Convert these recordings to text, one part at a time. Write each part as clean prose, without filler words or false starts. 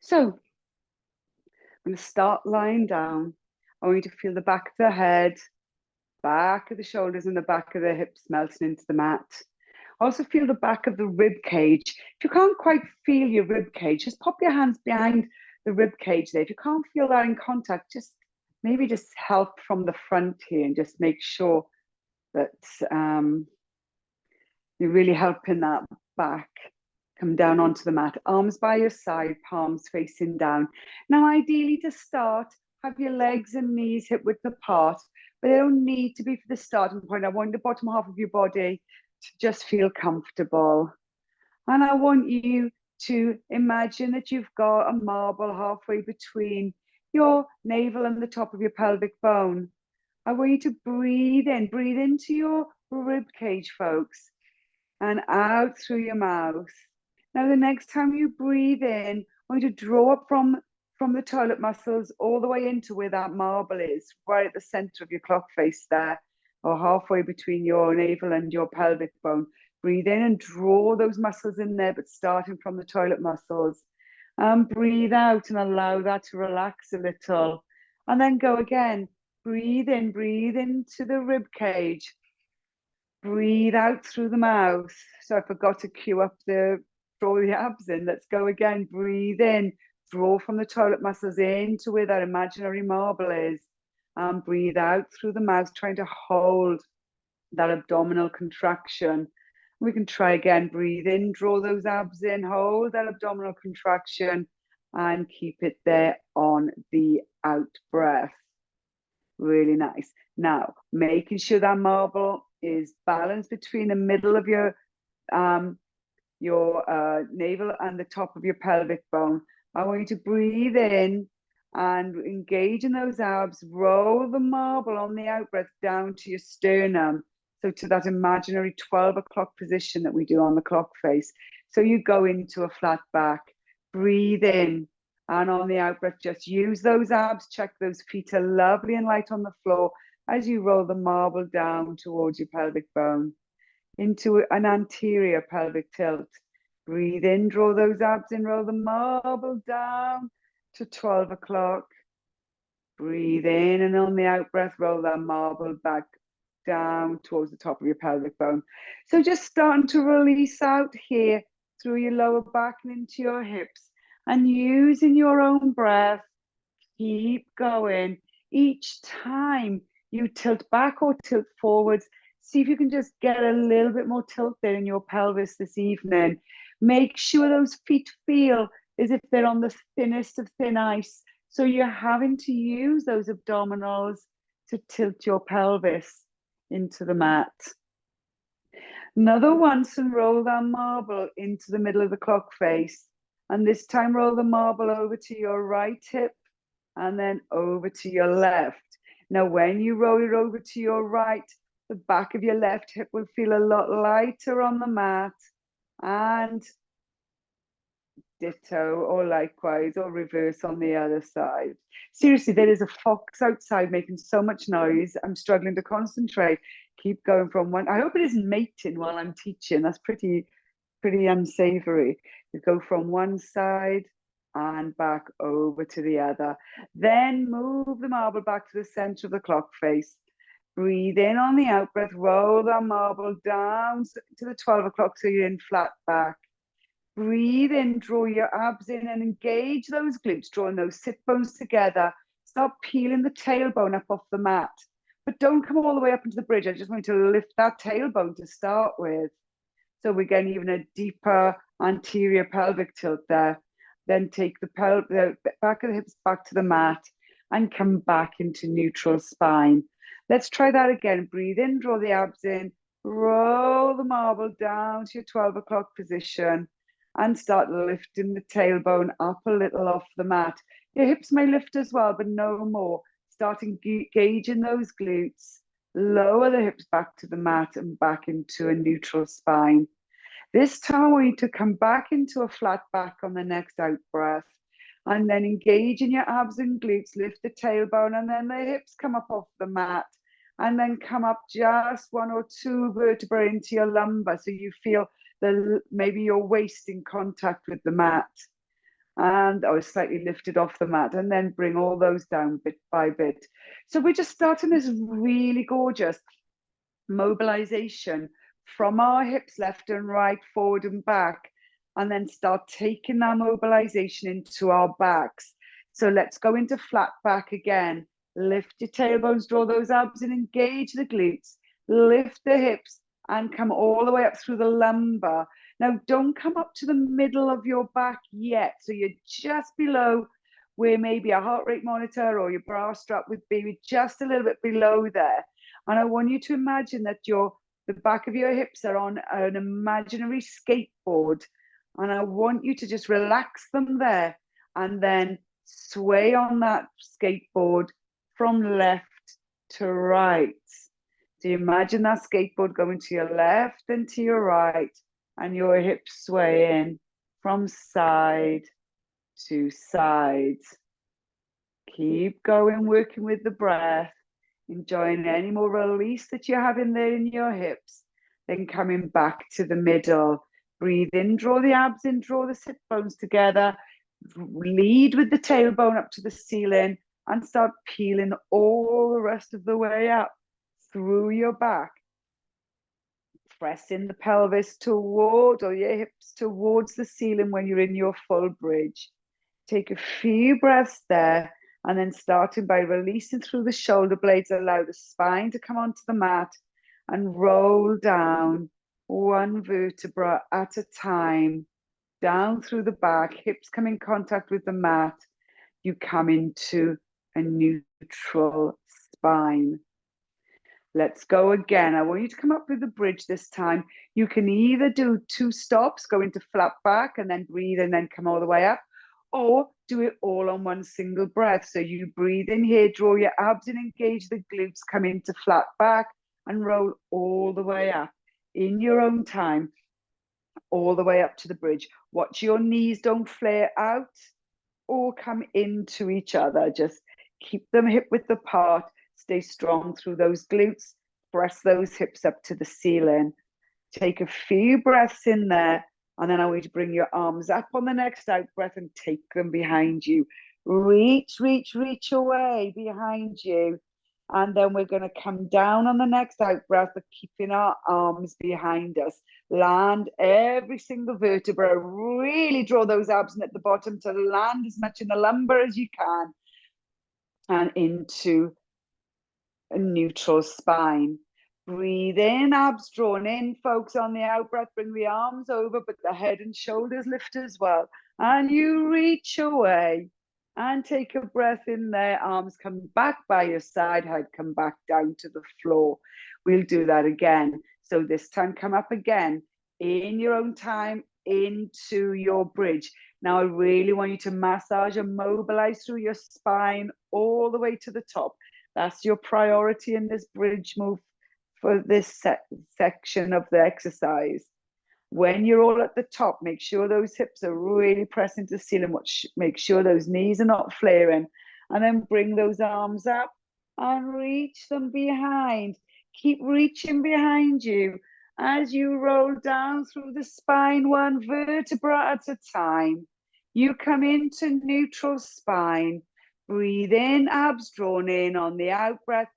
So I'm going to start lying down. I want you to feel the back of the head, back of the shoulders and the back of the hips melting into the mat. Also feel the back of the rib cage. If you can't quite feel your rib cage, just pop your hands behind the rib cage there. If you can't feel that in contact, just maybe just help from the front here and just make sure that you're really helping that back come down onto the mat. Arms by your side, palms facing down. Now, ideally to start, have your legs and knees hip width apart, but they don't need to be for the starting point. I want the bottom half of your body to just feel comfortable. And I want you to imagine that you've got a marble halfway between your navel and the top of your pelvic bone. I want you to breathe into your rib cage, folks, and out through your mouth. Now, the next time you breathe in, I want you to draw up from the toilet muscles all the way into where that marble is, right at the center of your clock face there, or halfway between your navel and your pelvic bone. Breathe in and draw those muscles in there, but starting from the toilet muscles. And breathe out and allow that to relax a little. And then go again. Breathe into the rib cage. Breathe out through the mouth. So I forgot to cue up draw the abs in. Let's go again. Breathe in. Draw from the toilet muscles into where that imaginary marble is. And breathe out through the mouth, trying to hold that abdominal contraction. We can try again. Breathe in, draw those abs in, hold that abdominal contraction, and keep it there on the out breath. Really nice. Now, making sure that marble is balanced between the middle of your navel and the top of your pelvic bone. I want you to breathe in and engage in those abs. Roll the marble on the out breath down to your sternum. So to that imaginary 12 o'clock position that we do on the clock face. So you go into a flat back. Breathe in. And on the out breath, just use those abs. Check those feet are lovely and light on the floor as you roll the marble down towards your pelvic bone into an anterior pelvic tilt. Breathe in, draw those abs in, roll the marble down to 12 o'clock. Breathe in, and on the out breath, roll that marble back down towards the top of your pelvic bone. So just starting to release out here through your lower back and into your hips. And using your own breath, keep going. Each time you tilt back or tilt forwards, see if you can just get a little bit more tilt there in your pelvis this evening. Make sure those feet feel as if they're on the thinnest of thin ice. So you're having to use those abdominals to tilt your pelvis into the mat. Another once, and roll that marble into the middle of the clock face. And this time roll the marble over to your right hip and then over to your left. Now, when you roll it over to your right, the back of your left hip will feel a lot lighter on the mat, and ditto or likewise or reverse on the other side. Seriously, there is a fox outside making so much noise. I'm struggling to concentrate. Keep going from one. I hope it isn't mating while I'm teaching. That's pretty unsavory. You go from one side and back over to the other. Then move the marble back to the center of the clock face. Breathe in on the out breath, roll that marble down to the 12 o'clock so you're in flat back. Breathe in, draw your abs in and engage those glutes, drawing those sit bones together. Start peeling the tailbone up off the mat, but don't come all the way up into the bridge. I just want you to lift that tailbone to start with. So we're getting even a deeper anterior pelvic tilt there. Then take the back of the hips back to the mat and come back into neutral spine. Let's try that again. Breathe in, draw the abs in, roll the marble down to your 12 o'clock position and start lifting the tailbone up a little off the mat. Your hips may lift as well, but no more. Start engaging those glutes. Lower the hips back to the mat and back into a neutral spine. This time I want you to come back into a flat back on the next out breath. And then engage in your abs and glutes, lift the tailbone, and then the hips come up off the mat. And then come up just one or two vertebrae into your lumbar so you feel maybe your waist in contact with the mat. and I was slightly lifted off the mat, and then bring all those down bit by bit. So we're just starting this really gorgeous mobilization from our hips left and right, forward and back, and then start taking that mobilization into our backs. So let's go into flat back again. Lift your tailbones, draw those abs and engage the glutes. Lift the hips and come all the way up through the lumbar. Now, don't come up to the middle of your back yet. So you're just below where maybe a heart rate monitor or your bra strap would be, just a little bit below there. And I want you to imagine that the back of your hips are on an imaginary skateboard. And I want you to just relax them there and then sway on that skateboard from left to right. So you imagine that skateboard going to your left and to your right, and your hips swaying from side to side. Keep going, working with the breath, enjoying any more release that you have in there in your hips. Then coming back to the middle. Breathe in, draw the abs in, draw the sit bones together. Lead with the tailbone up to the ceiling and start peeling all the rest of the way up through your back. Pressing the pelvis toward, or your hips towards the ceiling when you're in your full bridge. Take a few breaths there, and then starting by releasing through the shoulder blades, allow the spine to come onto the mat and roll down one vertebra at a time, down through the back, hips come in contact with the mat. You come into a neutral spine. Let's go again. I want you to come up with the bridge this time. You can either do 2 stops, go into flat back and then breathe and then come all the way up, or do it all on one single breath. So you breathe in here, draw your abs and engage the glutes, come into flat back and roll all the way up in your own time, all the way up to the bridge. Watch your knees don't flare out or come into each other. Just keep them hip width apart. Stay strong through those glutes. Press those hips up to the ceiling. Take a few breaths in there. And then I want you to bring your arms up on the next out breath and take them behind you. Reach, reach, reach away behind you. And then we're going to come down on the next out breath, but keeping our arms behind us. Land every single vertebra. Really draw those abs in at the bottom to land as much in the lumbar as you can. And into a neutral spine. Breathe in, abs drawn in, focus on the out breath, bring the arms over, but the head and shoulders lift as well. And you reach away and take a breath in there, arms come back by your side, head come back down to the floor. We'll do that again. So this time come up again in your own time into your bridge. Now I really want you to massage and mobilize through your spine all the way to the top. That's your priority in this bridge move for this section of the exercise. When you're all at the top, make sure those hips are really pressing to the ceiling. Make sure those knees are not flaring. And then bring those arms up and reach them behind. Keep reaching behind you as you roll down through the spine, one vertebra at a time. You come into neutral spine. Breathe in, abs drawn in on the out breath.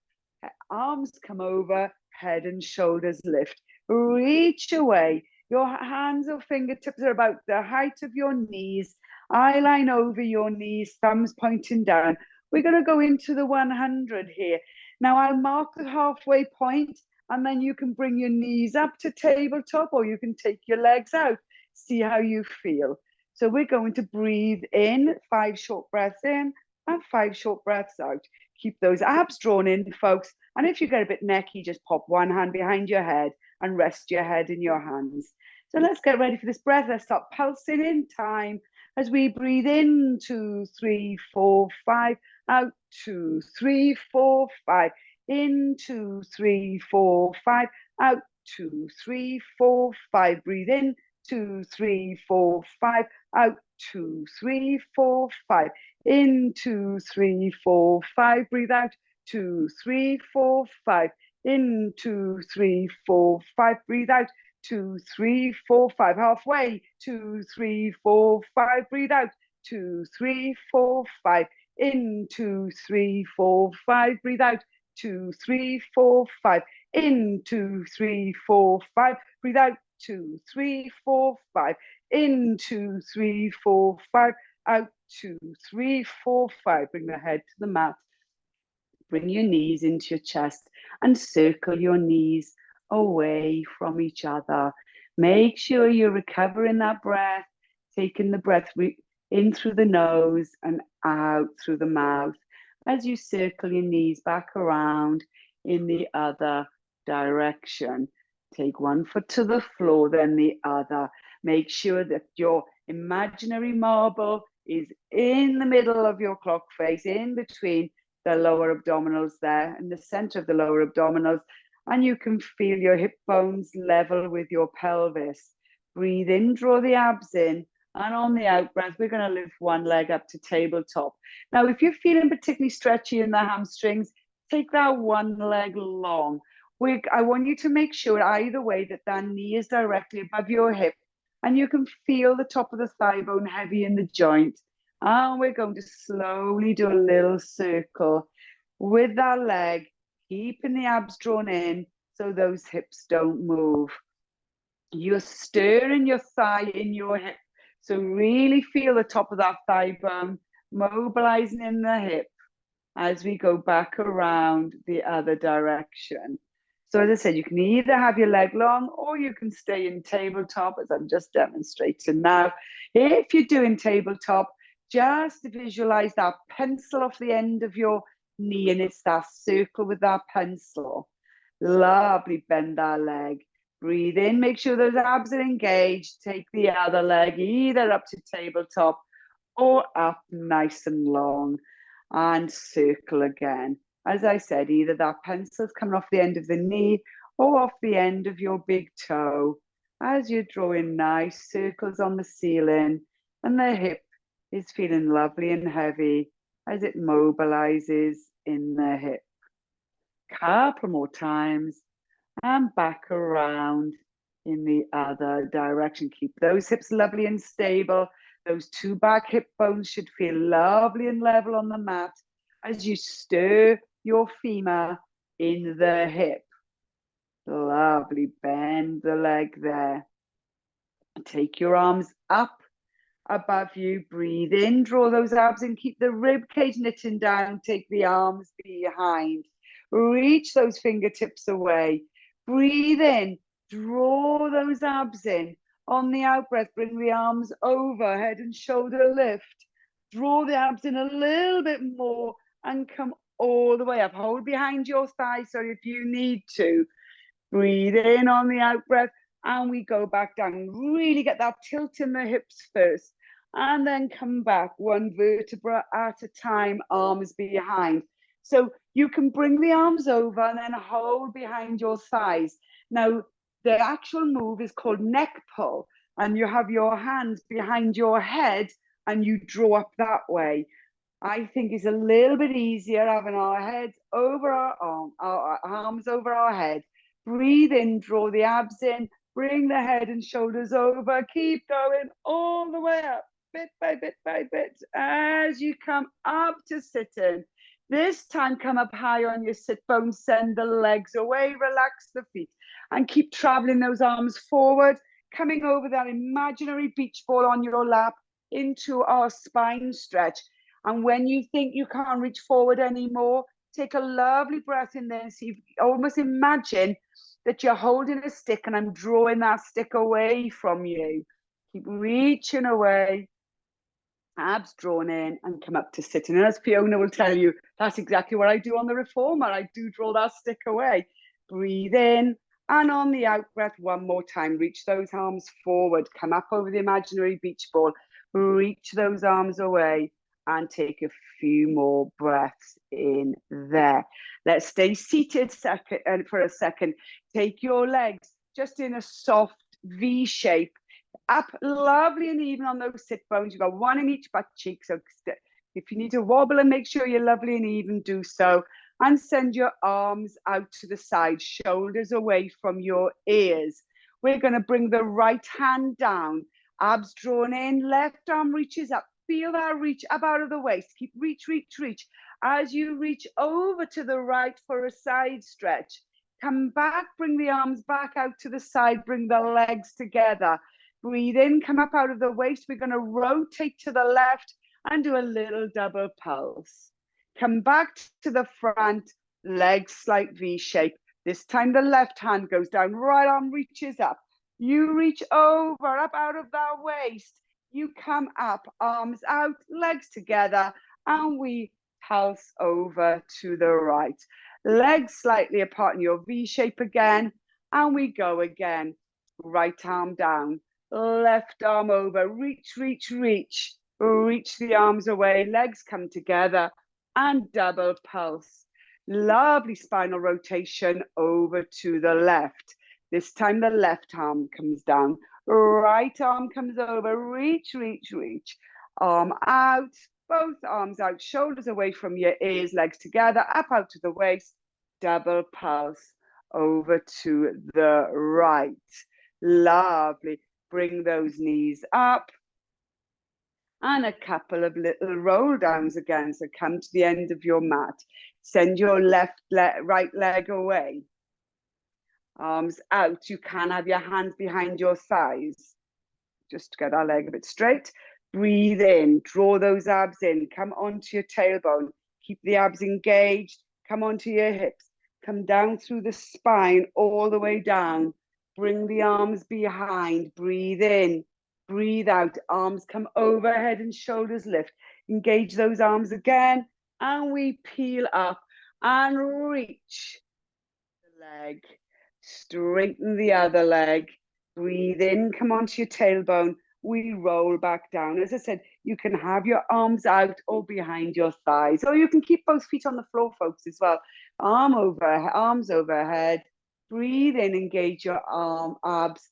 Arms come over, head and shoulders lift. Reach away. Your hands or fingertips are about the height of your knees. Eye line over your knees, thumbs pointing down. We're going to go into the 100 here. Now I'll mark the halfway point, and then you can bring your knees up to tabletop, or you can take your legs out. See how you feel. So we're going to breathe in, 5 short breaths in, and 5 short breaths out. Keep those abs drawn in, folks. And if you get a bit necky, just pop one hand behind your head and rest your head in your hands. So let's get ready for this breath. Let's start pulsing in time as we breathe in, 2, 3, 4, 5, out, 2, 3, 4, 5, in, 2, 3, 4, 5, out, 2, 3, 4, 5, breathe in, 2, 3, 4, 5, out, 2, 3, 4, 5, in, 2, 3, 4, 5, breathe out, 2, 3, 4, 5, in, 2, 3, 4, 5, breathe out, 2, 3, 4, 5, halfway, 2, 3, 4, 5, breathe out, 2, 3, 4, 5. In, 2, 3, 4, 5. Breathe out. 2, 3, 4, 5. In, 2, 3, 4, 5. Breathe out. 2, 3, 4, 5. In, 2, 3, 4, 5. Out. 2, 3, 4, 5. Bring the head to the mat. Bring your knees into your chest and circle your knees away from each other. Make sure you're recovering that breath, taking the breath in through the nose and out through the mouth as you circle your knees back around in the other direction. Take one foot to the floor, then the other. Make sure that your imaginary marble is in the middle of your clock face, in between the lower abdominals there, in the center of the lower abdominals, and you can feel your hip bones level with your pelvis. Breathe in, draw the abs in, and on the out breath, we're going to lift one leg up to tabletop. Now, if you're feeling particularly stretchy in the hamstrings, take that one leg long. I want you to make sure either way that knee is directly above your hip, and you can feel the top of the thigh bone heavy in the joint. And we're going to slowly do a little circle with that leg, keeping the abs drawn in so those hips don't move. You're stirring your thigh in your hip. So really feel the top of that thigh bone, mobilizing in the hip as we go back around the other direction. So as I said, you can either have your leg long or you can stay in tabletop, as I'm just demonstrating now. If you're doing tabletop, just visualize that pencil off the end of your knee, and it's that circle with that pencil. Lovely, bend that leg. Breathe in, make sure those abs are engaged. Take the other leg either up to tabletop or up nice and long, and circle again. As I said, either that pencil's coming off the end of the knee or off the end of your big toe as you're drawing nice circles on the ceiling, and the hip is feeling lovely and heavy as it mobilizes in the hip. Couple more times, and back around in the other direction. Keep those hips lovely and stable. Those two back hip bones should feel lovely and level on the mat as you stir your femur in the hip. Lovely, bend the leg there. Take your arms up above you, breathe in, draw those abs in, keep the rib cage knitting down, take the arms behind, reach those fingertips away, breathe in, draw those abs in. On the out breath, bring the arms over, head and shoulder lift, draw the abs in a little bit more and come all the way up. Hold behind your thigh, so if you need to, breathe in on the out breath, and we go back down. Really get that tilt in the hips first, and then come back one vertebra at a time, arms behind. So you can bring the arms over and then hold behind your thighs. Now, the actual move is called neck pull, and you have your hands behind your head and you draw up that way. I think it's a little bit easier having our heads over our arms over our head. Breathe in, draw the abs in, bring the head and shoulders over, keep going all the way up, bit by bit by bit, as you come up to sitting. This time, come up high on your sit bones, send the legs away, relax the feet, and keep traveling those arms forward, coming over that imaginary beach ball on your lap into our spine stretch. And when you think you can't reach forward anymore, take a lovely breath in there and see, almost imagine that you're holding a stick and I'm drawing that stick away from you. Keep reaching away, abs drawn in, and come up to sitting. And as Fiona will tell you, that's exactly what I do on the reformer. I do draw that stick away. Breathe in, and on the out breath, one more time, reach those arms forward, come up over the imaginary beach ball, reach those arms away, and take a few more breaths in there. Let's stay seated for a second. Take your legs just in a soft V shape, up lovely and even on those sit bones. You've got one in each butt cheek. So if you need to wobble and make sure you're lovely and even, do so. And send your arms out to the side, shoulders away from your ears. We're going to bring the right hand down, abs drawn in, left arm reaches up, feel that reach up out of the waist. Keep reach, reach, reach. As you reach over to the right for a side stretch, come back, bring the arms back out to the side, bring the legs together. Breathe in, come up out of the waist. We're going to rotate to the left and do a little double pulse. Come back to the front, legs slight V shape. This time the left hand goes down, right arm reaches up. You reach over, up out of that waist. You come up, arms out, legs together, and we pulse over to the right. Legs slightly apart in your V shape again, and we go again. Right arm down, left arm over, reach, reach, reach. Reach the arms away, legs come together, and double pulse. Lovely spinal rotation over to the left. This time the left arm comes down, right arm comes over, reach, reach, reach. Arm out, both arms out, shoulders away from your ears, legs together, up out to the waist, double pulse over to the right. Lovely. Bring those knees up. And a couple of little roll downs again. So come to the end of your mat. Send your right leg away. Arms out. You can have your hands behind your thighs. Just to get our leg a bit straight. Breathe in. Draw those abs in. Come onto your tailbone. Keep the abs engaged. Come onto your hips. Come down through the spine all the way down. Bring the arms behind. Breathe in. Breathe out. Arms come overhead and shoulders lift. Engage those arms again. And we peel up and reach the leg. Straighten the other leg. Breathe in. Come onto your tailbone. We roll back down. As I said, you can have your arms out or behind your thighs, or you can keep both feet on the floor, folks, as well. Arms overhead. Breathe in, engage your abs.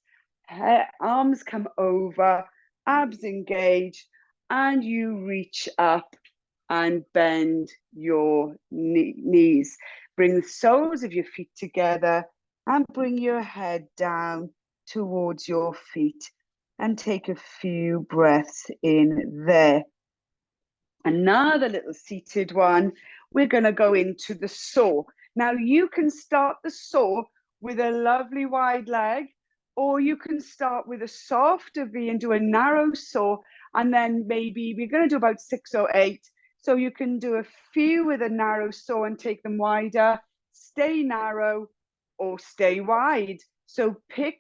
Arms come over, abs engage, and you reach up and bend your knees. Bring the soles of your feet together and bring your head down towards your feet. And take a few breaths in there. Another little seated one. We're going to go into the saw. Now you can start the saw with a lovely wide leg, or you can start with a softer V and do a narrow saw. And then maybe we're going to do about 6 or 8. So you can do a few with a narrow saw and take them wider, stay narrow or stay wide. So pick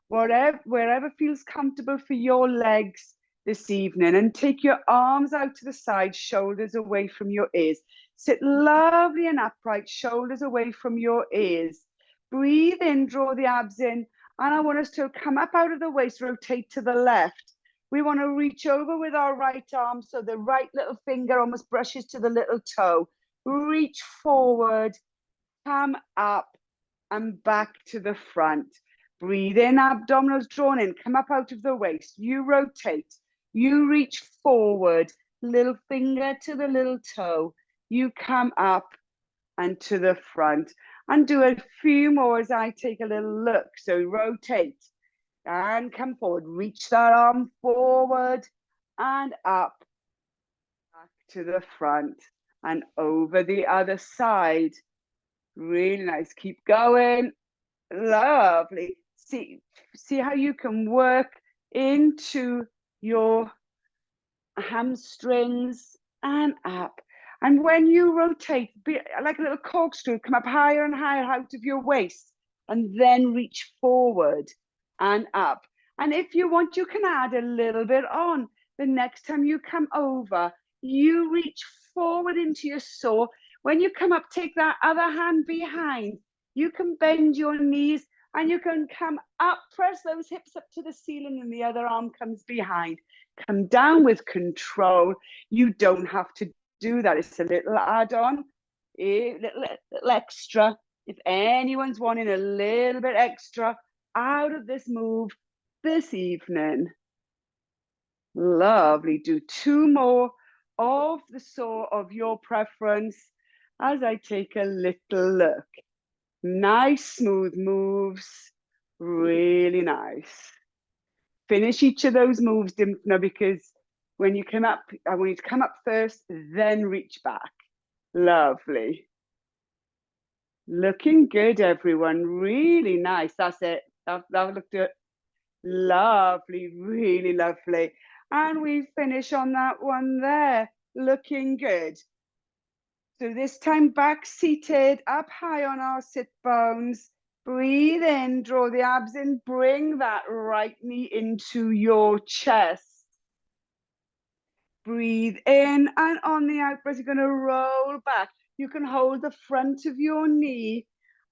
wherever feels comfortable for your legs this evening, and take your arms out to the side, shoulders away from your ears. Sit lovely and upright, shoulders away from your ears. Breathe in, draw the abs in, and I want us to come up out of the waist, rotate to the left. We want to reach over with our right arm so the right little finger almost brushes to the little toe. Reach forward, come up and back to the front. Breathe in, abdominals drawn in, come up out of the waist. You rotate, you reach forward, little finger to the little toe. You come up and to the front. And do a few more as I take a little look. So rotate and come forward. Reach that arm forward and up, back to the front and over the other side. Really nice. Keep going. Lovely. See how you can work into your hamstrings and up. And when you rotate, be like a little corkscrew, come up higher and higher out of your waist, and then reach forward and up. And if you want, you can add a little bit on. The next time you come over, you reach forward into your saw. When you come up, take that other hand behind. You can bend your knees and you can come up, press those hips up to the ceiling, and the other arm comes behind. Come down with control. You don't have to do that. It's a little add-on, a little extra. If anyone's wanting a little bit extra out of this move this evening. Lovely. Do 2 more of the saw of your preference as I take a little look. Nice, smooth moves. Really nice. Finish each of those moves, Dimphna, because When you come up, I want you to come up first, then reach back. Lovely. Looking good, everyone. Really nice. That's it. That looked good. Lovely, really lovely. And we finish on that one there. Looking good. So this time back seated, up high on our sit bones. Breathe in, draw the abs in, bring that right knee into your chest. Breathe in, and on the out breath, you're going to roll back. You can hold the front of your knee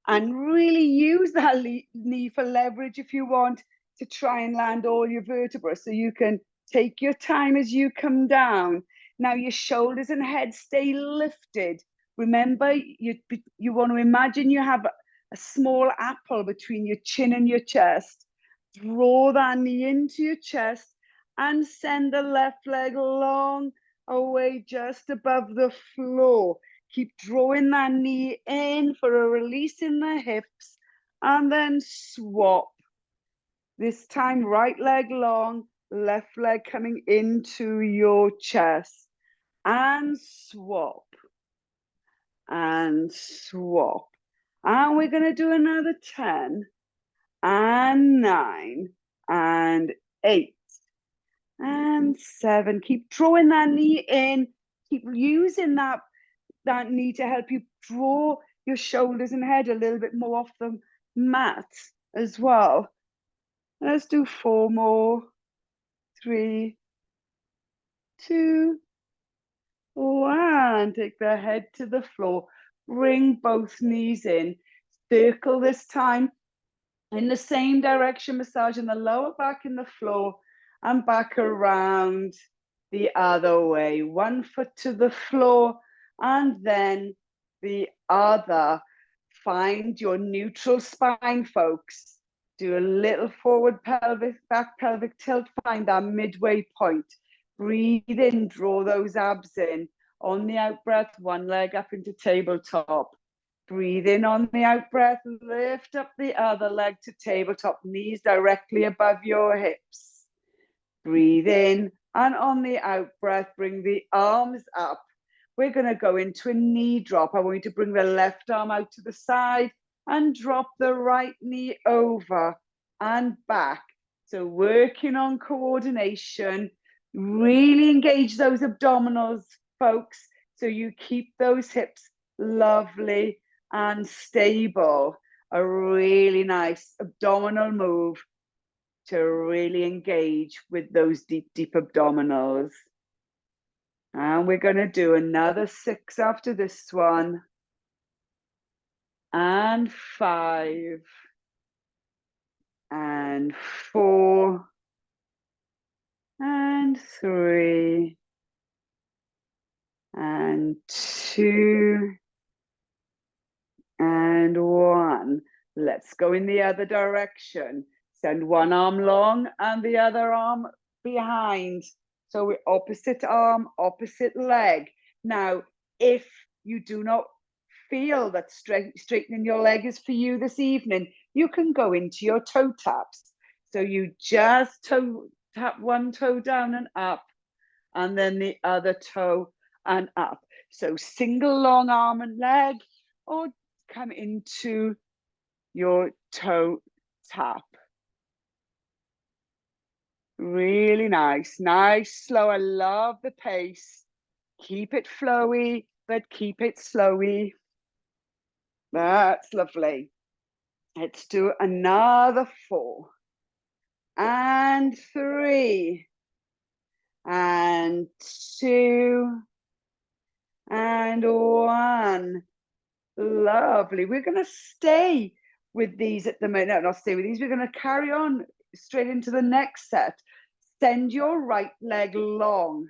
and really use that knee for leverage if you want to try and land all your vertebrae. So you can take your time as you come down. Now your shoulders and head stay lifted. Remember, you want to imagine you have a small apple between your chin and your chest. Draw that knee into your chest and send the left leg long away just above the floor. Keep drawing that knee in for a release in the hips, and then swap. This time, right leg long, left leg coming into your chest, and swap, and swap. And we're going to do another 10, and 9, and 8, and 7. Keep drawing that knee in. Keep using that knee to help you draw your shoulders and head a little bit more off the mat as well. Let's do 4 more. 3, 2, 1. Take the head to the floor. Bring both knees in. Circle this time in the same direction, massaging the lower back in the floor and back around the other way. One foot to the floor and then the other. Find your neutral spine, folks. Do a little forward pelvic, back pelvic tilt. Find that midway point. Breathe in, draw those abs in. On the out breath, one leg up into tabletop. Breathe in on the out breath, lift up the other leg to tabletop, knees directly above your hips. Breathe in, and on the out breath, bring the arms up. We're going to go into a knee drop. I want you to bring the left arm out to the side and drop the right knee over and back. So working on coordination, really engage those abdominals, folks, so you keep those hips lovely and stable. A really nice abdominal move to really engage with those deep, deep abdominals. And we're going to do another 6 after this one. And 5. And 4. And 3. And 2. And 1. Let's go in the other direction. Send one arm long and the other arm behind. So we're opposite arm, opposite leg. Now, if you do not feel that straightening your leg is for you this evening, you can go into your toe taps. So you just tap one toe down and up, and then the other toe and up. So single long arm and leg, or come into your toe tap. Really nice, slow. I love the pace. Keep it flowy, but keep it slowy. That's lovely. Let's do another 4. And 3. And 2. And 1. Lovely. We're going to stay with these at the moment. No, not stay with these. We're going to carry on straight into the next set. Send your right leg long.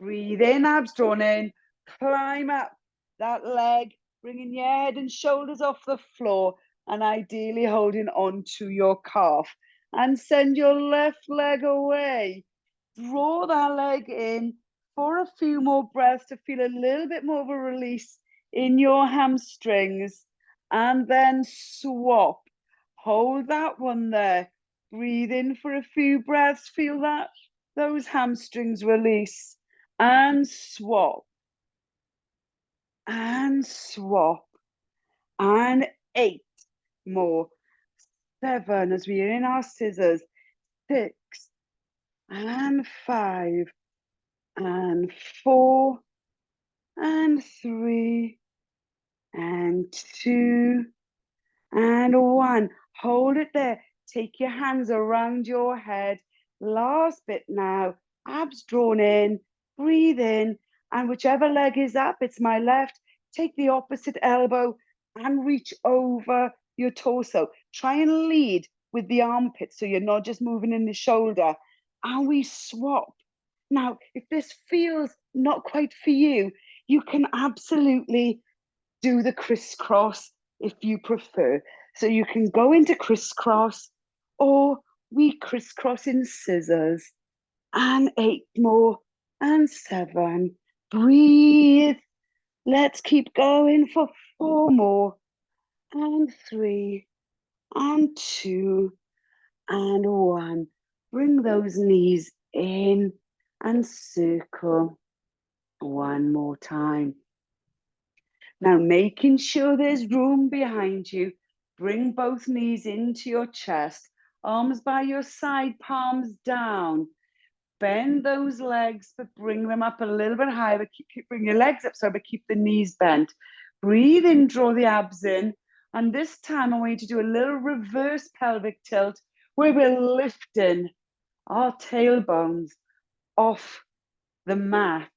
Breathe in, abs drawn in. Climb up that leg, bringing your head and shoulders off the floor and ideally holding on to your calf. And send your left leg away. Draw that leg in for a few more breaths to feel a little bit more of a release in your hamstrings, and then swap. Hold that one there. Breathe in for a few breaths. Feel that those hamstrings release, and swap, and swap, and 8 more, 7 as we are in our scissors, 6, and 5, and 4, and 3, and 2, and 1. Hold it there. Take your hands around your head. Last bit now. Abs drawn in. Breathe in. And whichever leg is up, it's my left. Take the opposite elbow and reach over your torso. Try and lead with the armpit so you're not just moving in the shoulder. And we swap. Now, if this feels not quite for you, you can absolutely do the crisscross if you prefer. So you can go into crisscross, or we crisscross in scissors. And 8 more, and 7. Breathe. Let's keep going for 4 more, and 3, and 2, and 1. Bring those knees in and circle one more time. Now, making sure there's room behind you, bring both knees into your chest, arms by your side, palms down. Bend those legs, but bring them up a little bit higher. But bring your legs up, but keep the knees bent. Breathe in, draw the abs in. And this time I want you to do a little reverse pelvic tilt where we're lifting our tailbones off the mat.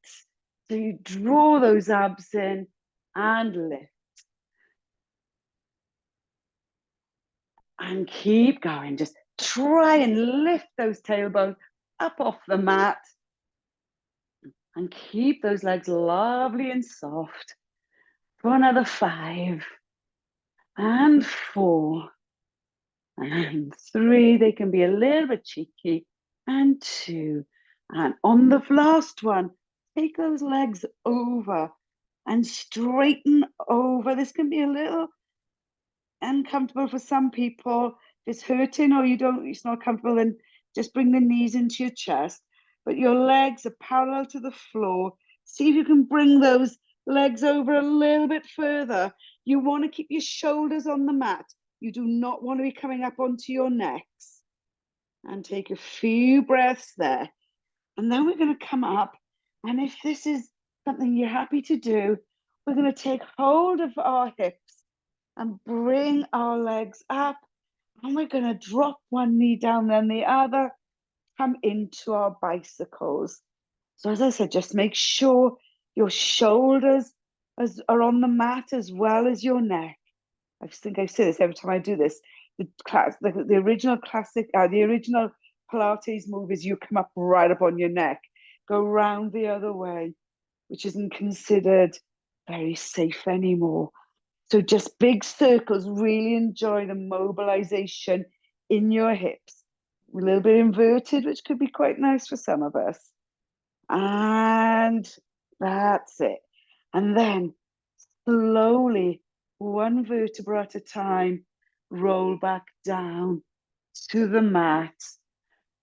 So you draw those abs in and lift. And keep going. Just try and lift those tailbones up off the mat. And keep those legs lovely and soft for another 5, and 4, and 3. They can be a little bit cheeky, and 2. And on the last one, take those legs over and straighten over. This can be a little uncomfortable for some people. If it's hurting or it's not comfortable, then just bring the knees into your chest. But your legs are parallel to the floor. See if you can bring those legs over a little bit further. You want to keep your shoulders on the mat. You do not want to be coming up onto your necks. And take a few breaths there. And then we're going to come up. And if this is something you're happy to do, we're going to take hold of our hips and bring our legs up. And we're going to drop one knee down, then the other. Come into our bicycles. So as I said, just make sure your shoulders are on the mat as well as your neck. I think I say this every time I do this. The original classic, the original Pilates move is you come up right up on your neck, go round the other way, which isn't considered very safe anymore. So just big circles, really enjoy the mobilization in your hips. A little bit inverted, which could be quite nice for some of us. And that's it. And then slowly, one vertebra at a time, roll back down to the mat.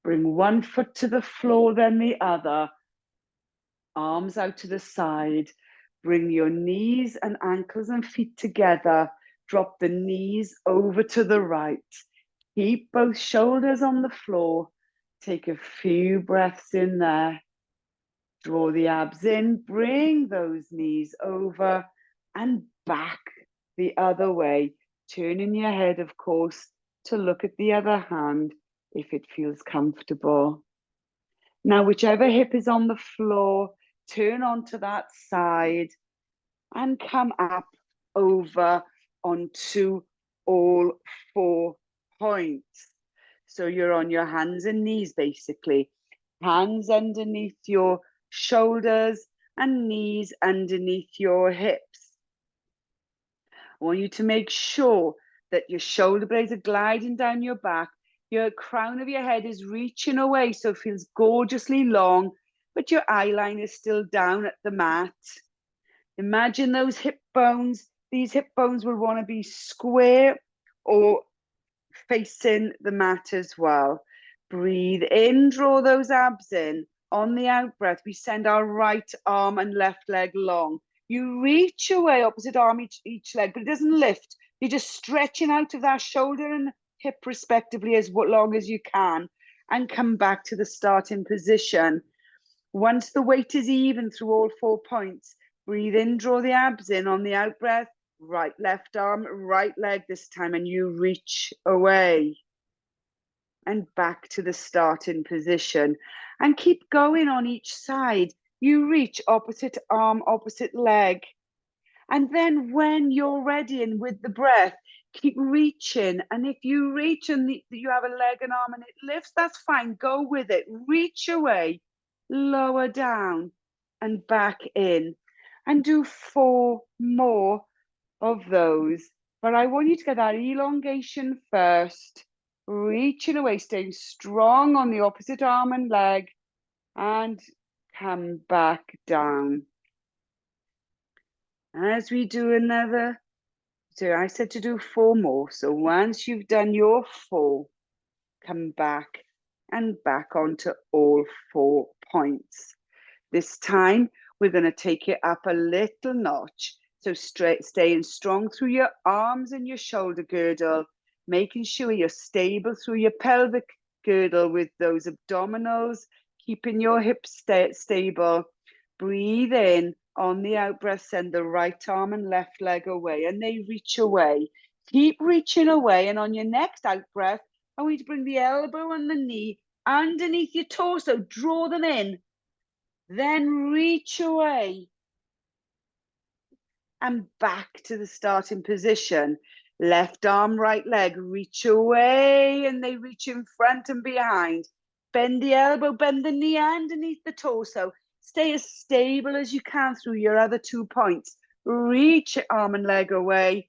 Bring one foot to the floor, then the other. Arms out to the side. Bring your knees and ankles and feet together. Drop the knees over to the right. Keep both shoulders on the floor. Take a few breaths in there. Draw the abs in. Bring those knees over and back the other way. Turning your head, of course, to look at the other hand if it feels comfortable. Now, whichever hip is on the floor, turn onto that side and come up over onto all 4 points. So you're on your hands and knees, basically. Hands underneath your shoulders and knees underneath your hips. I want you to make sure that your shoulder blades are gliding down your back. Your crown of your head is reaching away, so it feels gorgeously long, but your eye line is still down at the mat. Imagine those hip bones. These hip bones will want to be square or facing the mat as well. Breathe in, draw those abs in. On the out breath, we send our right arm and left leg long. You reach away, opposite arm each leg, but it doesn't lift. You're just stretching out of that shoulder and hip respectively as long as you can, and come back to the starting position. Once the weight is even through all 4 points, breathe in, draw the abs in. On the out breath, right left arm, right leg this time, and you reach away and back to the starting position, and keep going on each side. You reach opposite arm, opposite leg. And then when you're ready and with the breath, keep reaching. And if you reach and you have a leg and arm and it lifts, that's fine. Go with it. Reach away, lower down and back in. And do 4 more of those. But I want you to get that elongation first. Reaching away, staying strong on the opposite arm and leg, and come back down. As we do another, so I said to do 4 more. So once you've done your 4, come back and back onto all 4 points. This time, we're going to take it up a little notch. So staying strong through your arms and your shoulder girdle, making sure you're stable through your pelvic girdle with those abdominals, keeping your hips stable. Breathe in. On the out breath, send the right arm and left leg away, and they reach away. Keep reaching away, and on your next out breath, I want you to bring the elbow and the knee underneath your torso, draw them in, then reach away and back to the starting position. Left arm, right leg, reach away, and they reach in front and behind. Bend the elbow, bend the knee underneath the torso. Stay as stable as you can through your other 2 points. Reach arm and leg away,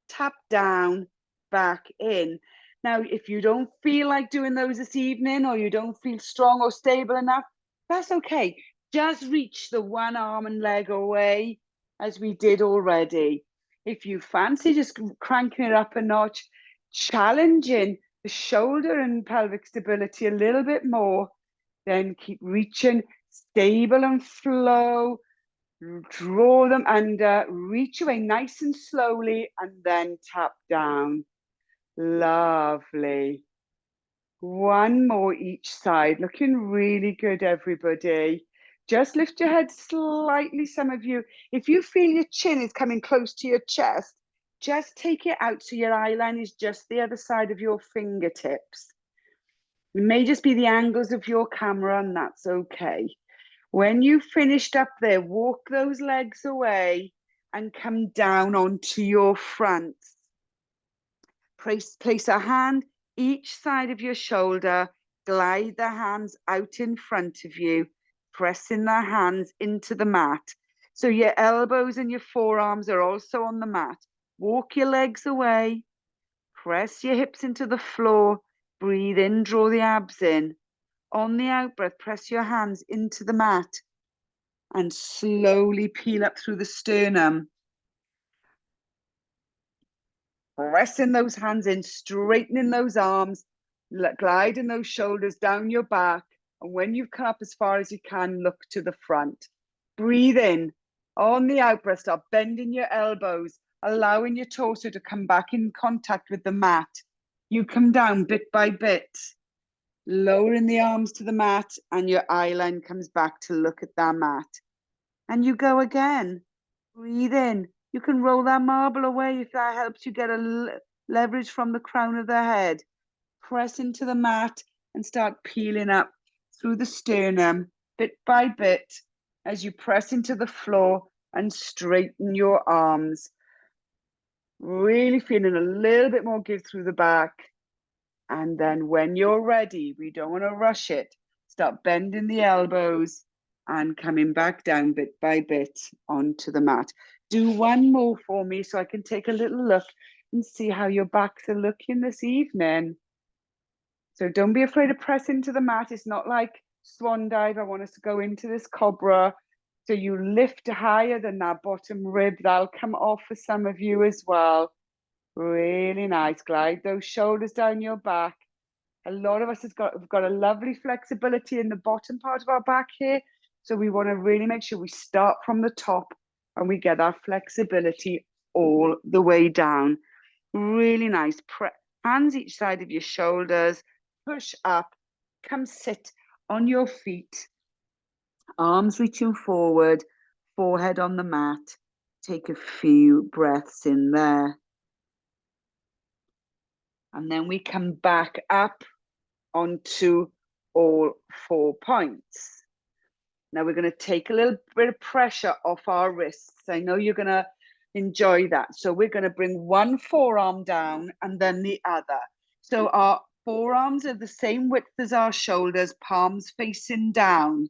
tap down, back in. Now, if you don't feel like doing those this evening, or you don't feel strong or stable enough, that's okay. Just reach the 1 arm and leg away, as we did already. If you fancy just cranking it up a notch, challenging the shoulder and pelvic stability a little bit more, then keep reaching, stable and flow. Draw them under, reach away nice and slowly, and then tap down. Lovely. 1 more each side. Looking really good, everybody. Just lift your head slightly, some of you. If you feel your chin is coming close to your chest, just take it out so your eyeline is just the other side of your fingertips. It may just be the angles of your camera, and that's okay. When you've finished up there, walk those legs away and come down onto your front. Place a hand each side of your shoulder, glide the hands out in front of you, pressing the hands into the mat. So your elbows and your forearms are also on the mat. Walk your legs away, press your hips into the floor, breathe in, draw the abs in. On the out breath, press your hands into the mat and slowly peel up through the sternum. Pressing those hands in, straightening those arms, gliding those shoulders down your back. And when you've come up as far as you can, look to the front. Breathe in. On the out breath, start bending your elbows, allowing your torso to come back in contact with the mat. You come down bit by bit, lowering the arms to the mat, and your eyeline comes back to look at that mat. And you go again. Breathe in. You can roll that marble away if that helps you get a leverage from the crown of the head. Press into the mat and start peeling up through the sternum, bit by bit, as you press into the floor and straighten your arms. Really feeling a little bit more give through the back. And then when you're ready, we don't want to rush it. Start bending the elbows and coming back down bit by bit onto the mat. Do 1 more for me so I can take a little look and see how your backs are looking this evening. So don't be afraid to press into the mat. It's not like swan dive. I want us to go into this cobra. So you lift higher than that bottom rib. That'll come off for some of you as well. Really nice. Glide those shoulders down your back. A lot of us have got a lovely flexibility in the bottom part of our back here. So we want to really make sure we start from the top and we get our flexibility all the way down. Really nice. Hands each side of your shoulders, push up, come sit on your feet, arms reaching forward, forehead on the mat. Take a few breaths in there. And then we come back up onto all 4 points. Now we're going to take a little bit of pressure off our wrists. I know you're going to enjoy that. So we're going to bring one forearm down and then the other. So our forearms are the same width as our shoulders, palms facing down.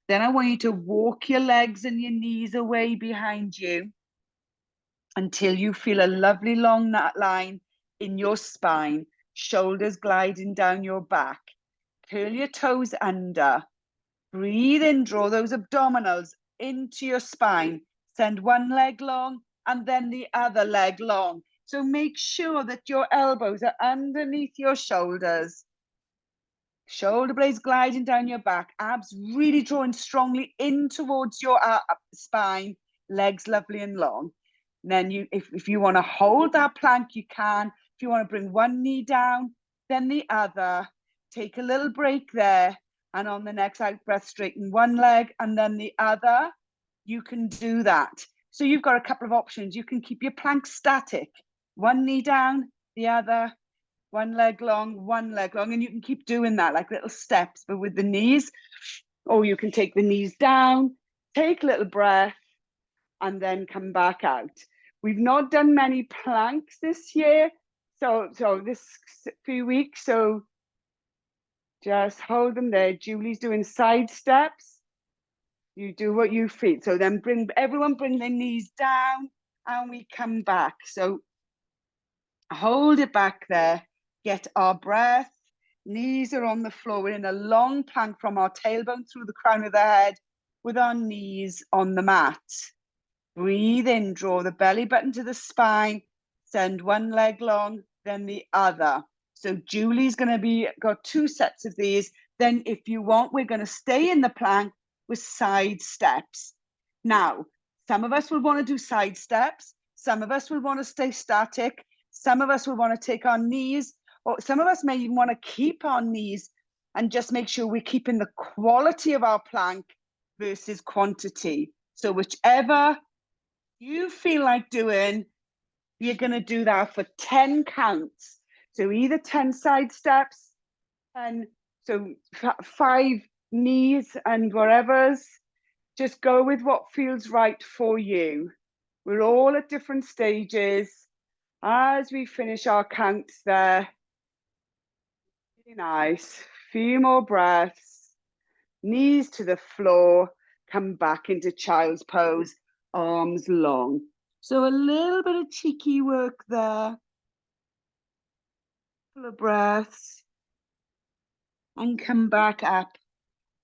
Then I want you to walk your legs and your knees away behind you until you feel a lovely long line in your spine, shoulders gliding down your back. Curl your toes under. Breathe in, draw those abdominals into your spine. Send one leg long and then the other leg long. So make sure that your elbows are underneath your shoulders. Shoulder blades gliding down your back, abs really drawing strongly in towards your spine, legs lovely and long. And then if you want to hold that plank, you can. If you want to bring one knee down, then the other. Take a little break there. And on the next out breath, straighten one leg and then the other. You can do that. So you've got a couple of options. You can keep your plank static. One knee down, the other. One leg long, and you can keep doing that like little steps, but with the knees. Or you can take the knees down, take a little breath, and then come back out. We've not done many planks this year, so this few weeks, so just hold them there. Julie's doing side steps. You do what you feel. So then everyone bring their knees down, and we come back. So hold it back there. Get our breath. Knees are on the floor. We're in a long plank from our tailbone through the crown of the head with our knees on the mat. Breathe in, draw the belly button to the spine. Send one leg long, then the other. So Julie's going to got 2 sets of these. Then if you want, we're going to stay in the plank with side steps. Now, some of us will want to do side steps. Some of us will want to stay static. Some of us will want to take our knees, or some of us may even want to keep our knees and just make sure we're keeping the quality of our plank versus quantity. So whichever you feel like doing, you're going to do that for 10 counts. So either 10 side steps, and so 5 knees and whatever's. Just go with what feels right for you. We're all at different stages. As we finish our counts there, really nice. Few more breaths. Knees to the floor. Come back into child's pose. Arms long. So a little bit of cheeky work there. Couple of breaths. And come back up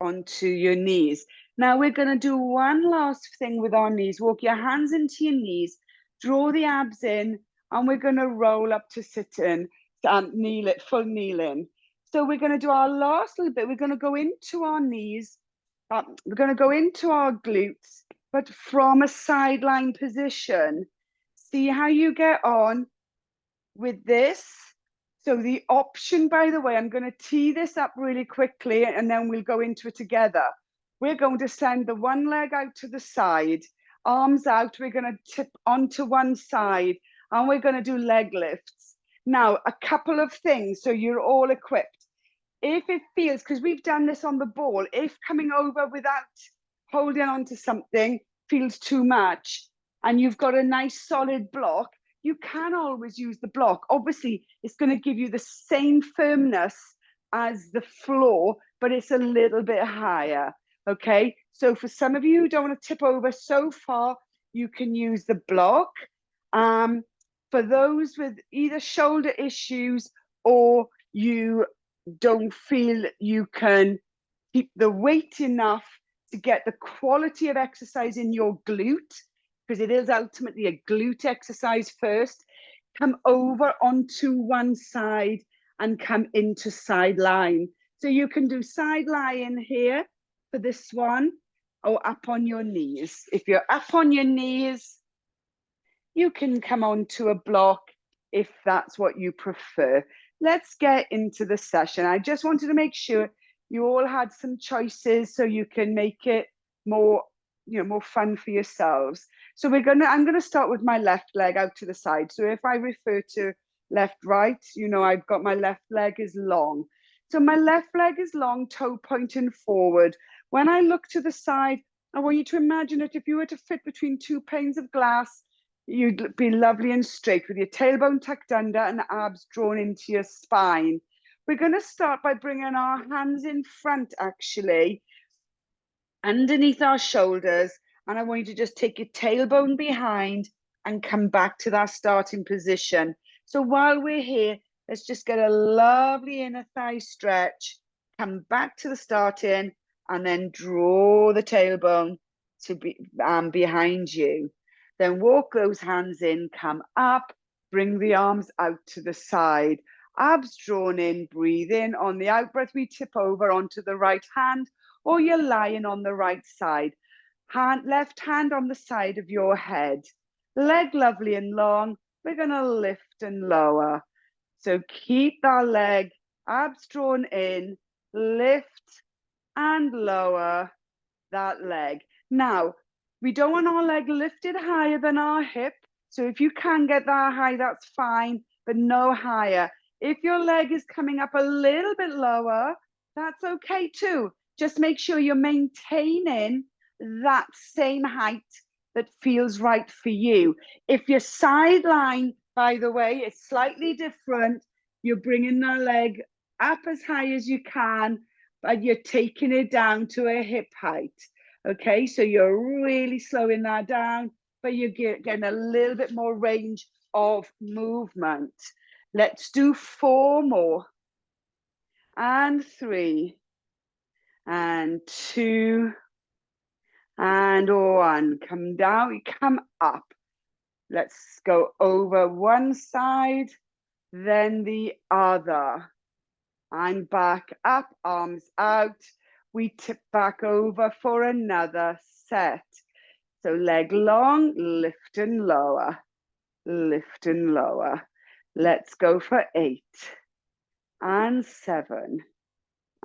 onto your knees. Now we're going to do one last thing with our knees. Walk your hands into your knees. Draw the abs in. And we're going to roll up to sitting, kneel it, full kneeling. So we're going to do our last little bit. We're going to go into our knees. We're going to go into our glutes, but from a sideline position. See how you get on with this. So the option, by the way, I'm going to tee this up really quickly and then we'll go into it together. We're going to send the one leg out to the side, arms out. We're going to tip onto one side. And we're going to do leg lifts. Now, a couple of things so you're all equipped. If it feels, because we've done this on the ball, if coming over without holding on to something feels too much and you've got a nice solid block, you can always use the block. Obviously, it's going to give you the same firmness as the floor, but it's a little bit higher. Okay, so for some of you who don't want to tip over so far, you can use the block. For those with either shoulder issues or you don't feel you can keep the weight enough to get the quality of exercise in your glute, because it is ultimately a glute exercise first, come over onto one side and come into side lying. So you can do side lying here for this one, or up on your knees. If you're up on your knees, you can come onto a block if that's what you prefer. Let's get into the session. I just wanted to make sure you all had some choices so you can make it more, more fun for yourselves. So I'm gonna start with my left leg out to the side. So if I refer to left, right, I've got my left leg is long. So my left leg is long, toe pointing forward. When I look to the side, I want you to imagine that if you were to fit between two panes of glass, you'd be lovely and straight with your tailbone tucked under and abs drawn into your spine. We're going to start by bringing our hands in front, actually, underneath our shoulders. And I want you to just take your tailbone behind and come back to that starting position. So while we're here, let's just get a lovely inner thigh stretch, come back to the starting, and then draw the tailbone to be behind you. Then walk those hands in, come up, bring the arms out to the side. Abs drawn in, breathe in. On the out breath, we tip over onto the right hand, or you're lying on the right side. Left hand on the side of your head. Leg lovely and long. We're going to lift and lower. So keep that leg, abs drawn in, lift and lower that leg. Now, we don't want our leg lifted higher than our hip. So if you can get that high, that's fine, but no higher. If your leg is coming up a little bit lower, that's okay too. Just make sure you're maintaining that same height that feels right for you. If your sideline, by the way, is slightly different, you're bringing the leg up as high as you can, but you're taking it down to a hip height. Okay, so you're really slowing that down, but you're getting a little bit more range of movement. Let's do 4 more. And 3. And 2. And 1. Come down, come up. Let's go over one side, then the other. And back up, arms out. We tip back over for another set. So leg long, lift and lower, lift and lower. Let's go for 8 and 7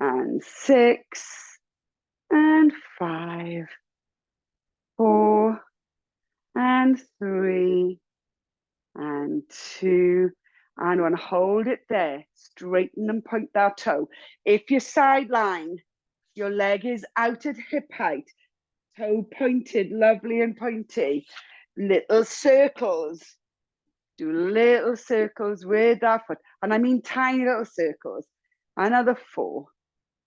and 6 and 5, 4 and 3 and 2 and 1. Hold it there. Straighten and point that toe. If your sideline, your leg is out at hip height, toe pointed, lovely and pointy. Little circles. Do little circles with that foot. And I mean tiny little circles. Another 4,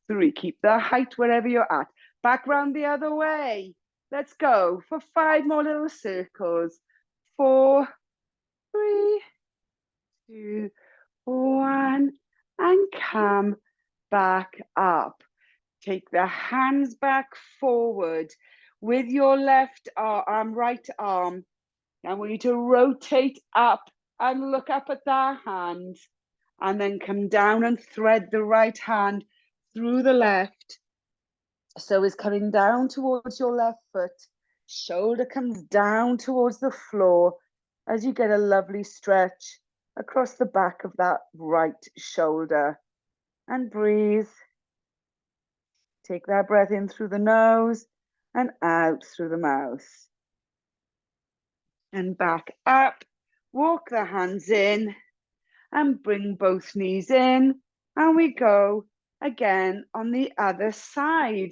3. Keep the height wherever you're at. Back round the other way. Let's go for 5 more little circles. 4, 3, 2, 1. And come back up. Take the hands back forward with your left arm, right arm. I want you to rotate up and look up at that hand, and then come down and thread the right hand through the left. So it's coming down towards your left foot. Shoulder comes down towards the floor as you get a lovely stretch across the back of that right shoulder. And breathe. Take that breath in through the nose and out through the mouth. And back up. Walk the hands in and bring both knees in. And we go again on the other side.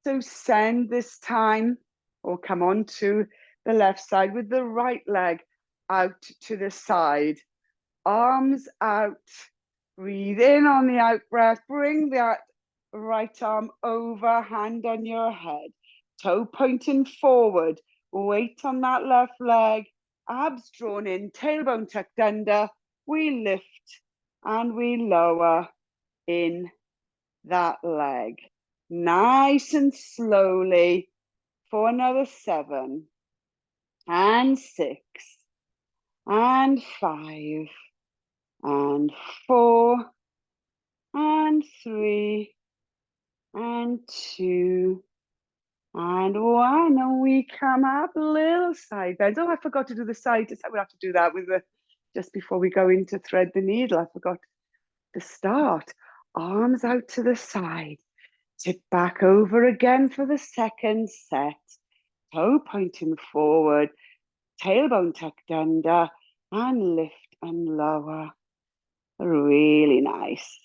So send this time, or come on to the left side with the right leg out to the side. Arms out. Breathe in on the out breath. Bring that right arm over, hand on your head. Toe pointing forward. Weight on that left leg. Abs drawn in, tailbone tucked under. We lift and we lower in that leg. Nice and slowly for another 7 and 6 and 5 and 4 and 3, and 2, and 1. And we come up, little side bends. Oh, I forgot to do the side. We'll have to do that with just before we go in to thread the needle. I forgot to start. Arms out to the side. Tip back over again for the second set. Toe pointing forward. Tailbone tucked under. And lift and lower. Really nice.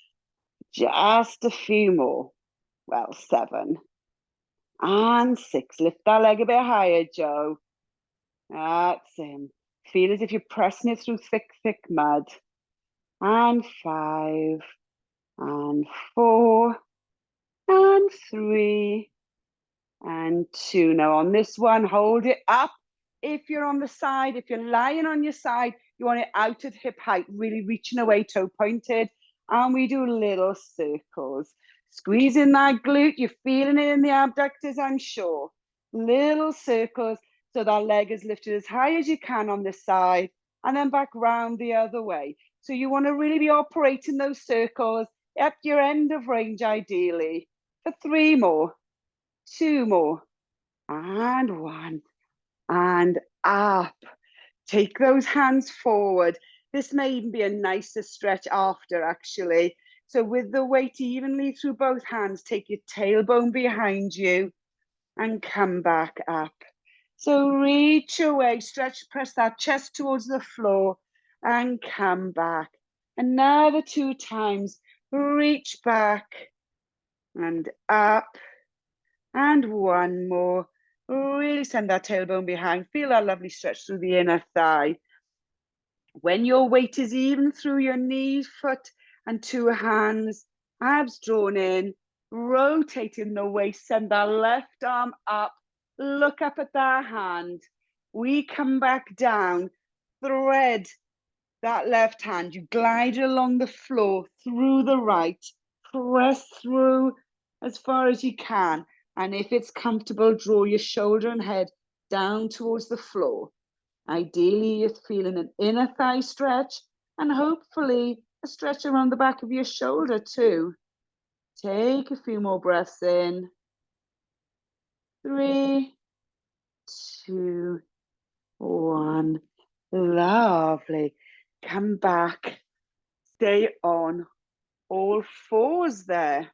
Just a few more. Well, 7. And 6. Lift that leg a bit higher, Joe. That's him. Feel as if you're pressing it through thick, thick mud. And 5. And 4. And 3. And 2. Now on this one, hold it up. If you're on the side, if you're lying on your side, you want it out at hip height, really reaching away, toe pointed. And we do little circles. Squeezing that glute, you're feeling it in the abductors, I'm sure. Little circles, so that leg is lifted as high as you can on this side, and then back round the other way. So you want to really be operating those circles at your end of range, ideally. For 3 more, 2 more, and 1. And up. Take those hands forward. This may even be a nicer stretch after, actually. So with the weight evenly through both hands, take your tailbone behind you and come back up. So reach away, stretch, press that chest towards the floor and come back. Another 2 times. Reach back and up. And 1 more. Really send that tailbone behind. Feel that lovely stretch through the inner thigh. When your weight is even through your knee, foot, and 2 hands, abs drawn in, rotating the waist, send that left arm up, look up at that hand. We come back down, thread that left hand. You glide along the floor through the right, press through as far as you can. And if it's comfortable, draw your shoulder and head down towards the floor. Ideally, you're feeling an inner thigh stretch and hopefully a stretch around the back of your shoulder too. Take a few more breaths in. 3, 2, 1. Lovely. Come back. Stay on all fours there.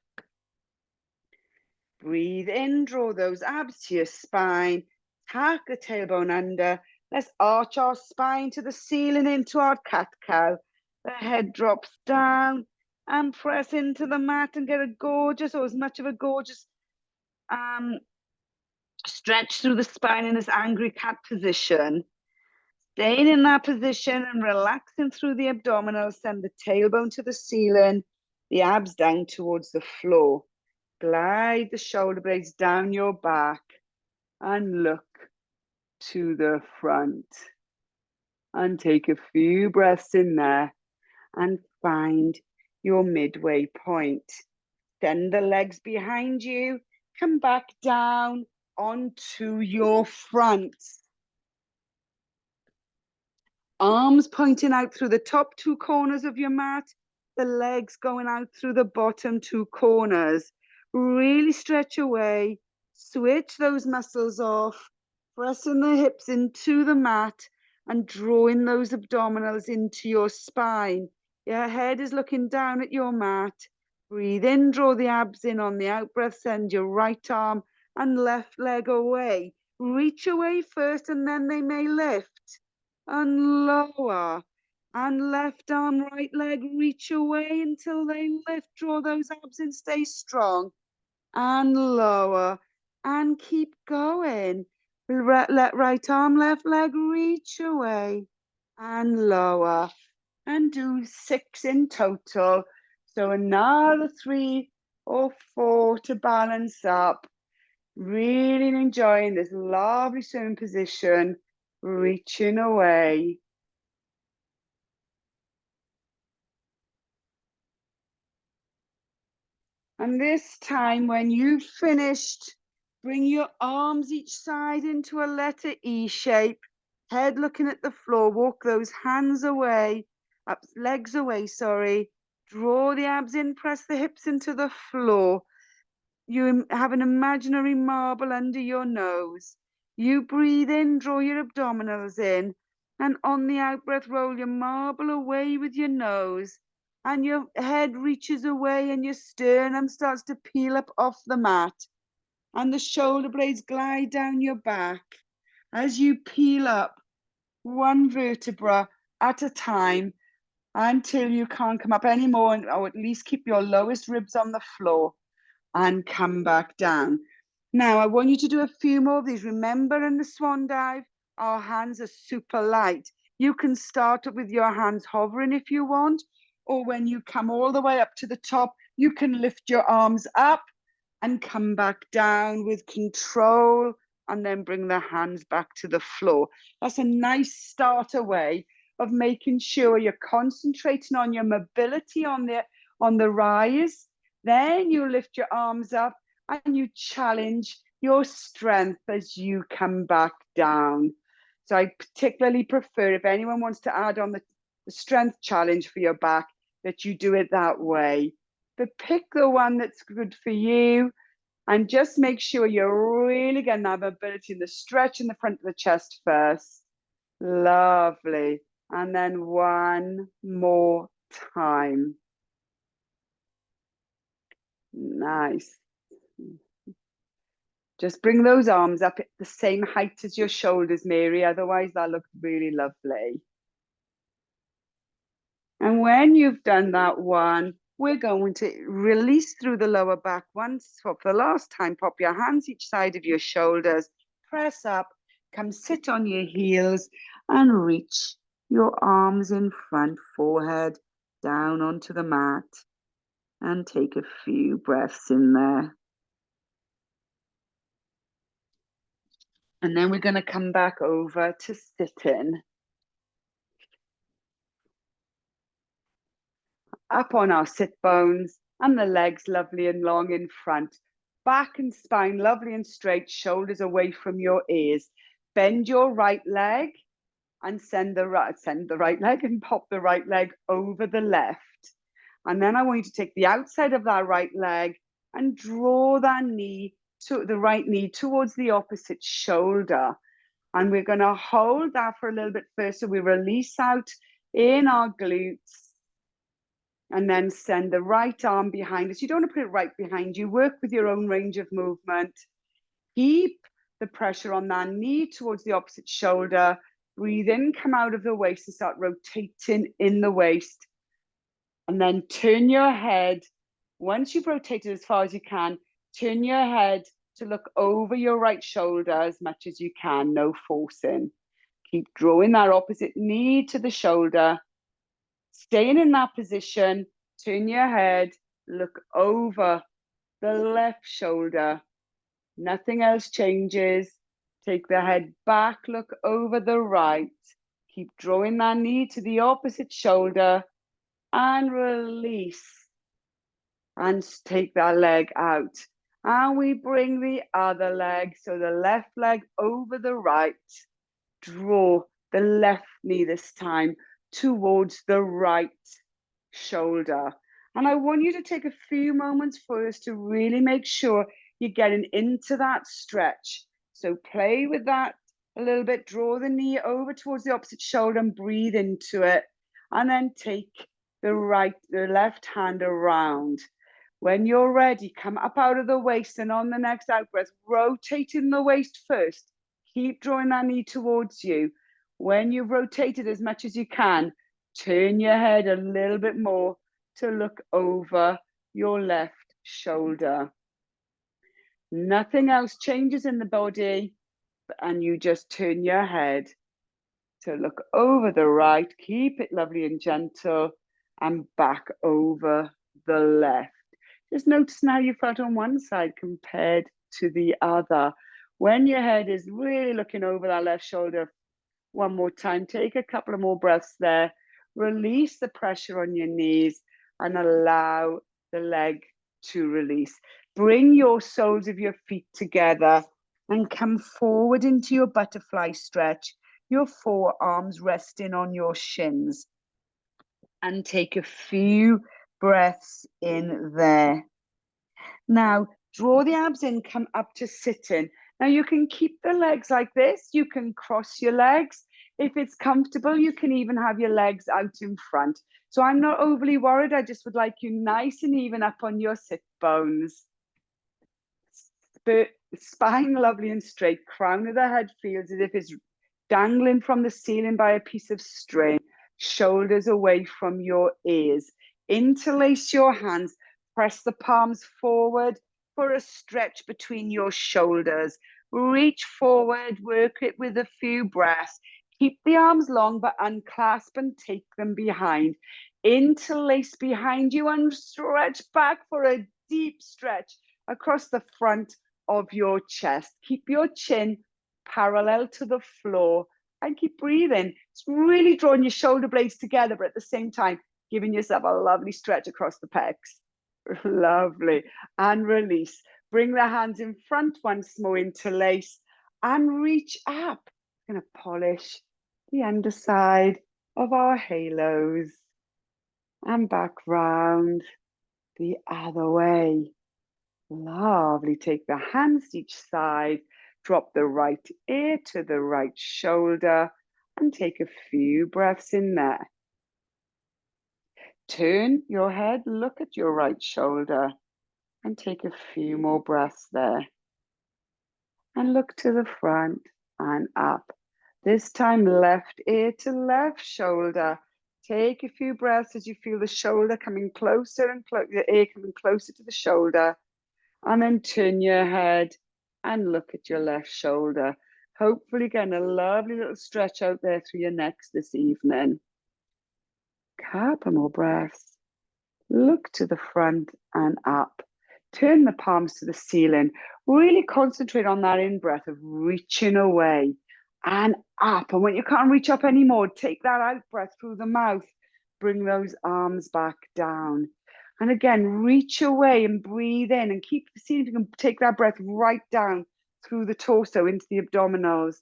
Breathe in, draw those abs to your spine. Tuck the tailbone under. Let's arch our spine to the ceiling into our cat-cow. The head drops down and press into the mat and get a gorgeous, or as much of a gorgeous stretch through the spine in this angry cat position. Staying in that position and relaxing through the abdominals. Send the tailbone to the ceiling, the abs down towards the floor. Glide the shoulder blades down your back and look to the front. And take a few breaths in there and find your midway point. Send the legs behind you. Come back down onto your front. Arms pointing out through the top 2 corners of your mat. The legs going out through the bottom 2 corners. Really stretch away. Switch those muscles off. Pressing the hips into the mat and drawing those abdominals into your spine. Your head is looking down at your mat. Breathe in, draw the abs in on the out breath. Send your right arm and left leg away. Reach away first and then they may lift. And lower. And left arm, right leg, reach away until they lift. Draw those abs in, stay strong. And lower. And keep going. Let right arm, left leg, reach away. And lower. And do 6 in total. So another 3 or 4 to balance up. Really enjoying this lovely swimming position. Reaching away. And this time when you've finished, bring your arms each side into a letter E shape, head looking at the floor, walk those hands away, legs away, sorry, Draw the abs in, press the hips into the floor. You have an imaginary marble under your nose. You breathe in, draw your abdominals in, and on the out breath, roll your marble away with your nose, and your head reaches away and your sternum starts to peel up off the mat, and the shoulder blades glide down your back as you peel up one vertebra at a time until you can't come up anymore, or at least keep your lowest ribs on the floor and come back down. Now, I want you to do a few more of these. Remember, in the swan dive, our hands are super light. You can start with your hands hovering if you want, or when you come all the way up to the top, you can lift your arms up and come back down with control, and then bring the hands back to the floor. That's a nice starter way of making sure you're concentrating on your mobility on the rise. Then you lift your arms up and you challenge your strength as you come back down. So I particularly prefer, if anyone wants to add on the strength challenge for your back, that you do it that way. But pick the one that's good for you, and just make sure you're really getting that mobility in the stretch in the front of the chest first. Lovely. And then one more time. Nice. Just bring those arms up at the same height as your shoulders, Mary. Otherwise, that looks really lovely. And when you've done that one, we're going to release through the lower back once. For the last time, pop your hands each side of your shoulders, press up, come sit on your heels, and reach your arms in front, forehead down onto the mat, and take a few breaths in there. And then we're going to come back over to sitting. Up on our sit bones, and the legs lovely and long in front. Back and spine lovely and straight, shoulders away from your ears. Bend your right leg and send the right leg and pop the right leg over the left. And then I want you to take the outside of that right leg and draw that knee to the right knee towards the opposite shoulder. And we're going to hold that for a little bit first. So we release out in our glutes, and then send the right arm behind us. You don't want to put it right behind you. Work with your own range of movement. Keep the pressure on that knee towards the opposite shoulder. Breathe in, come out of the waist, and start rotating in the waist. And then turn your head. Once you've rotated as far as you can, turn your head to look over your right shoulder as much as you can, no forcing. Keep drawing that opposite knee to the shoulder. Staying in that position, turn your head, look over the left shoulder. Nothing else changes. Take the head back, look over the right. Keep drawing that knee to the opposite shoulder and release. And take that leg out. And we bring the other leg, so the left leg over the right. Draw the left knee this time towards the right shoulder. And I want you to take a few moments first to really make sure you're getting into that stretch. So play with that a little bit, draw the knee over towards the opposite shoulder and breathe into it. And then take the left hand around. When you're ready, come up out of the waist, and on the next out breath, rotating the waist first. Keep drawing that knee towards you. When you've rotated as much as you can, turn your head a little bit more to look over your left shoulder. Nothing else changes in the body, and you just turn your head to look over the right. Keep it lovely and gentle, and back over the left. Just notice how you felt on one side compared to the other. When your head is really looking over that left shoulder, one more time, take a couple of more breaths there. Release the pressure on your knees and allow the leg to release. Bring your soles of your feet together and come forward into your butterfly stretch, your forearms resting on your shins. And take a few breaths in there. Now, draw the abs in, come up to sitting. Now, you can keep the legs like this. You can cross your legs. If it's comfortable, you can even have your legs out in front. So I'm not overly worried. I just would like you nice and even up on your sit bones. Spine lovely and straight. Crown of the head feels as if it's dangling from the ceiling by a piece of string. Shoulders away from your ears. Interlace your hands. Press the palms forward for a stretch between your shoulders. Reach forward, work it with a few breaths. Keep the arms long, but unclasp and take them behind. Interlace behind you and stretch back for a deep stretch across the front of your chest. Keep your chin parallel to the floor and keep breathing. It's really drawing your shoulder blades together, but at the same time, giving yourself a lovely stretch across the pecs. Lovely. And release. Bring the hands in front once more, interlace and reach up. I'm going to polish the underside of our halos and back round the other way. Lovely. Take the hands each side, drop the right ear to the right shoulder, and take a few breaths in there. Turn your head, look at your right shoulder, and take a few more breaths there. And look to the front and up. This time, left ear to left shoulder. Take a few breaths as you feel the shoulder coming closer and closer, the ear coming closer to the shoulder. And then turn your head and look at your left shoulder. Hopefully getting a lovely little stretch out there through your necks this evening. Couple more breaths. Look to the front and up. Turn the palms to the ceiling. Really concentrate on that in-breath of reaching away and up. And when you can't reach up anymore, take that out-breath through the mouth. Bring those arms back down. And again, reach away and breathe in and keep seeing if you can take that breath right down through the torso into the abdominals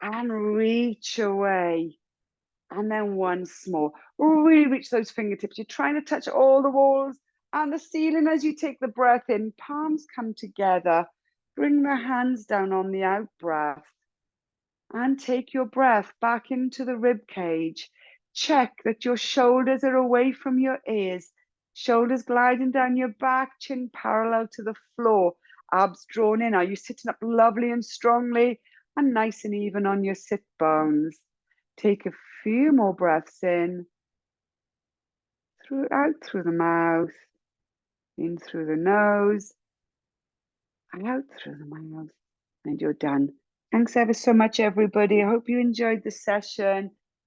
and reach away. And then once more, really reach those fingertips. You're trying to touch all the walls and the ceiling as you take the breath in. Palms come together. Bring the hands down on the out breath. And take your breath back into the rib cage. Check that your shoulders are away from your ears. Shoulders gliding down your back, chin parallel to the floor. Abs drawn in. Are you sitting up lovely and strongly and nice and even on your sit bones? Take a few more breaths in, out through the mouth, in through the nose, and out through the mouth, and you're done. Thanks ever so much, everybody. I hope you enjoyed the session.